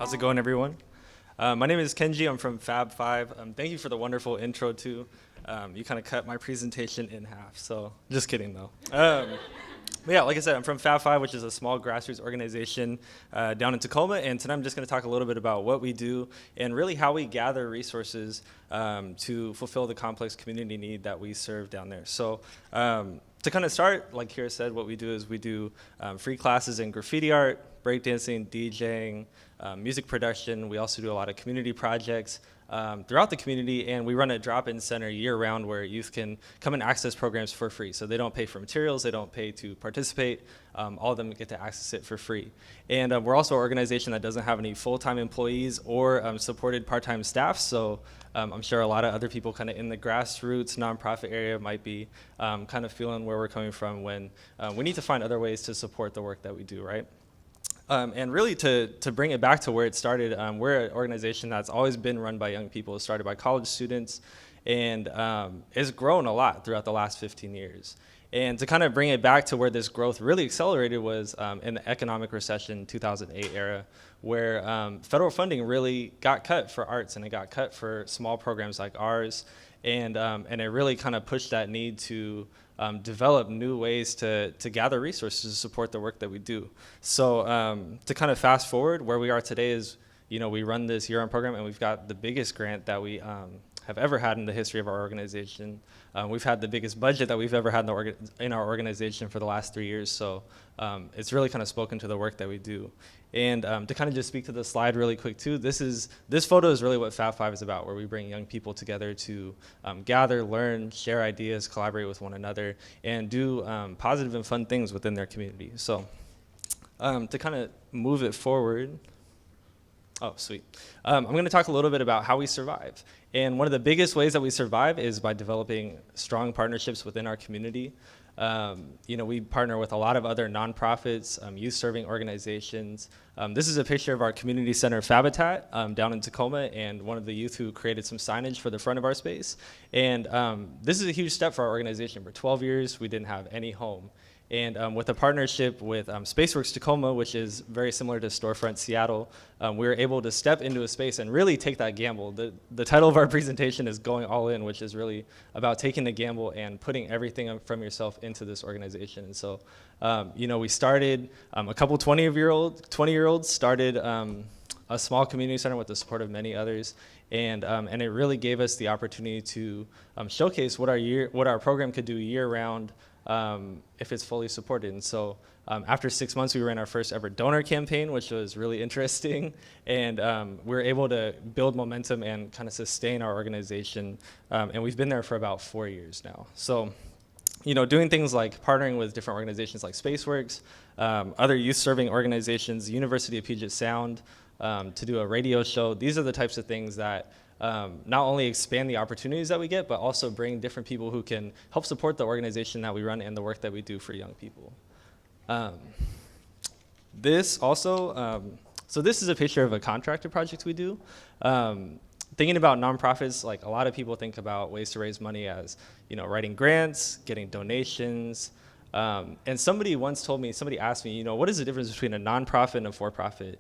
How's it going, everyone? My name is Kenji. I'm from Fab 5. Thank you for the wonderful intro, too. You kind of cut my presentation in half, so just kidding, though. But yeah, like I said, I'm from Fab 5, which is a small grassroots organization down in Tacoma, and tonight I'm just going to talk a little bit about what we do and really how we gather resources to fulfill the complex community need that we serve down there. So to kind of start, like Kira said, what we do is we do free classes in graffiti art, breakdancing, DJing, music production. We also do a lot of community projects throughout the community, and we run a drop-in center year-round where youth can come and access programs for free. So they don't pay for materials, they don't pay to participate. All of them get to access it for free. And we're also an organization that doesn't have any full-time employees or supported part-time staff, so I'm sure a lot of other people kind of in the grassroots nonprofit area might be kind of feeling where we're coming from when we need to find other ways to support the work that we do, right? And really to bring it back to where it started, we're an organization that's always been run by young people. It started by college students, and it's grown a lot throughout the last 15 years. And to kind of bring it back to where this growth really accelerated was in the economic recession 2008 era, where federal funding really got cut for arts, and it got cut for small programs like ours. And it really kind of pushed that need to develop new ways to gather resources to support the work that we do. So to kind of fast forward, where we are today is, we run this year-round program, and we've got the biggest grant that we have ever had in the history of our organization. We've had the biggest budget that we've ever had in our organization for the last 3 years. So it's really kind of spoken to the work that we do. And to kind of just speak to the slide really quick too, this photo is really what Fab 5 is about, where we bring young people together to gather, learn, share ideas, collaborate with one another, and do positive and fun things within their community. So to kind of move it forward, oh, sweet. I'm going to talk a little bit about how we survive. And one of the biggest ways that we survive is by developing strong partnerships within our community. We partner with a lot of other nonprofits, youth-serving organizations. This is a picture of our community center Fabitat down in Tacoma, and one of the youth who created some signage for the front of our space. And this is a huge step for our organization. For 12 years, we didn't have any home. And with a partnership with Spaceworks Tacoma, which is very similar to Storefront Seattle, we were able to step into a space and really take that gamble. The title of our presentation is Going All In, which is really about taking the gamble and putting everything from yourself into this organization. And so, we started, a couple 20-year-olds started a small community center with the support of many others. And it really gave us the opportunity to showcase what our program could do year-round, if it's fully supported. And so after 6 months, we ran our first ever donor campaign, which was really interesting. And we were able to build momentum and kind of sustain our organization. And we've been there for about 4 years now. So, doing things like partnering with different organizations like Spaceworks, other youth-serving organizations, University of Puget Sound, to do a radio show. These are the types of things that not only expand the opportunities that we get, but also bring different people who can help support the organization that we run and the work that we do for young people. This is a picture of a contractor project we do. Thinking about nonprofits, like a lot of people think about ways to raise money as, writing grants, getting donations. And somebody asked me, what is the difference between a nonprofit and a for-profit?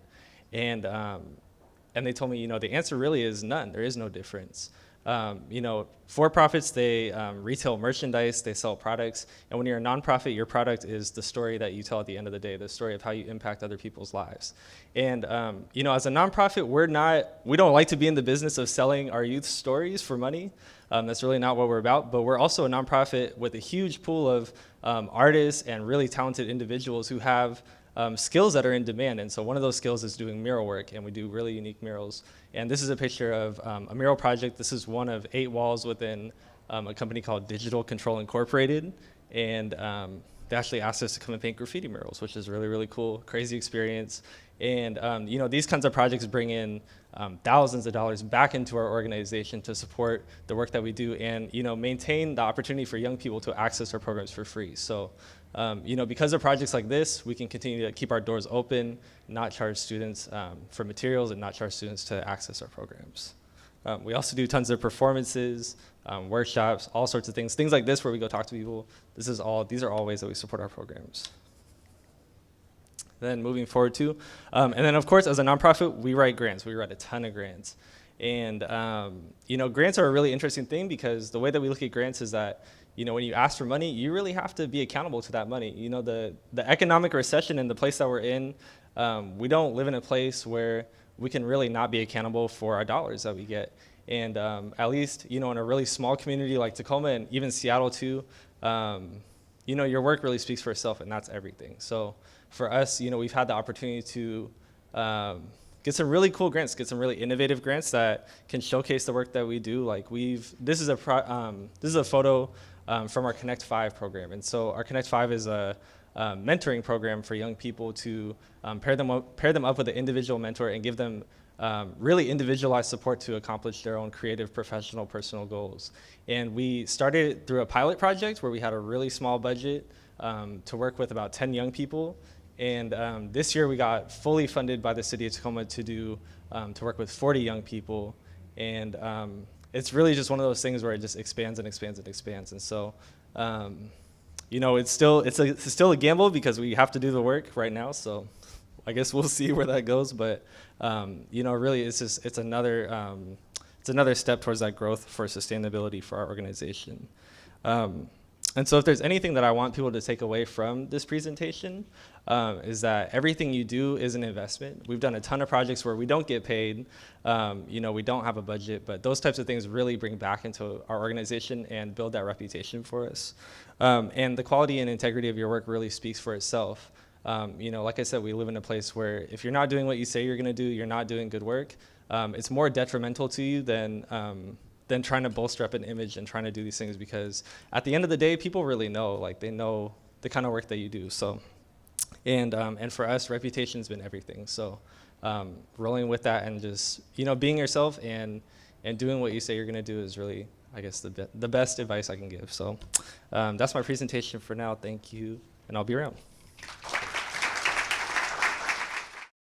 And they told me, the answer really is none. There is no difference. For-profits, they retail merchandise, they sell products. And when you're a nonprofit, your product is the story that you tell at the end of the day, the story of how you impact other people's lives. And, as a nonprofit, we don't like to be in the business of selling our youth stories for money. That's really not what we're about. But we're also a nonprofit with a huge pool of artists and really talented individuals who have skills that are in demand. And so one of those skills is doing mural work, and we do really unique murals. And this is a picture of a mural project. This is one of 8 walls within a company called Digital Control Incorporated. And they actually asked us to come and paint graffiti murals, which is really, really cool, crazy experience. And these kinds of projects bring in thousands of dollars back into our organization to support the work that we do and maintain the opportunity for young people to access our programs for free. So because of projects like this, we can continue to keep our doors open, not charge students for materials, and not charge students to access our programs. We also do tons of performances, workshops, all sorts of things like this where we go talk to people. These are all ways that we support our programs. then moving forward to. And then of course, as a nonprofit, we write grants. We write a ton of grants. And grants are a really interesting thing because the way that we look at grants is that, when you ask for money, you really have to be accountable to that money. The economic recession and the place that we're in, we don't live in a place where we can really not be accountable for our dollars that we get. And at least, in a really small community like Tacoma and even Seattle too, your work really speaks for itself, and that's everything. So for us, we've had the opportunity to get some really cool grants, get some really innovative grants that can showcase the work that we do. Like this is a photo from our Connect 5 program. And so our Connect 5 is a mentoring program for young people to pair them up with an individual mentor and give them really individualized support to accomplish their own creative, professional, personal goals. And we started through a pilot project where we had a really small budget to work with about 10 young people. And this year we got fully funded by the city of Tacoma to work with 40 young people. And it's really just one of those things where it just expands and expands and expands. And so, it's still a gamble because we have to do the work right now. So I guess we'll see where that goes. But, really it's another step towards that growth for sustainability for our organization. And so if there's anything that I want people to take away from this presentation, is that everything you do is an investment. We've done a ton of projects where we don't get paid, we don't have a budget, but those types of things really bring back into our organization and build that reputation for us. And the quality and integrity of your work really speaks for itself. Like I said, we live in a place where if you're not doing what you say you're gonna do, you're not doing good work. It's more detrimental to you than trying to bolster up an image and trying to do these things, because at the end of the day, people really know, like they know the kind of work that you do. So, and for us, reputation's been everything. So, rolling with that and just, being yourself and doing what you say you're gonna do is really, I guess, the best advice I can give. So, that's my presentation for now. Thank you, and I'll be around.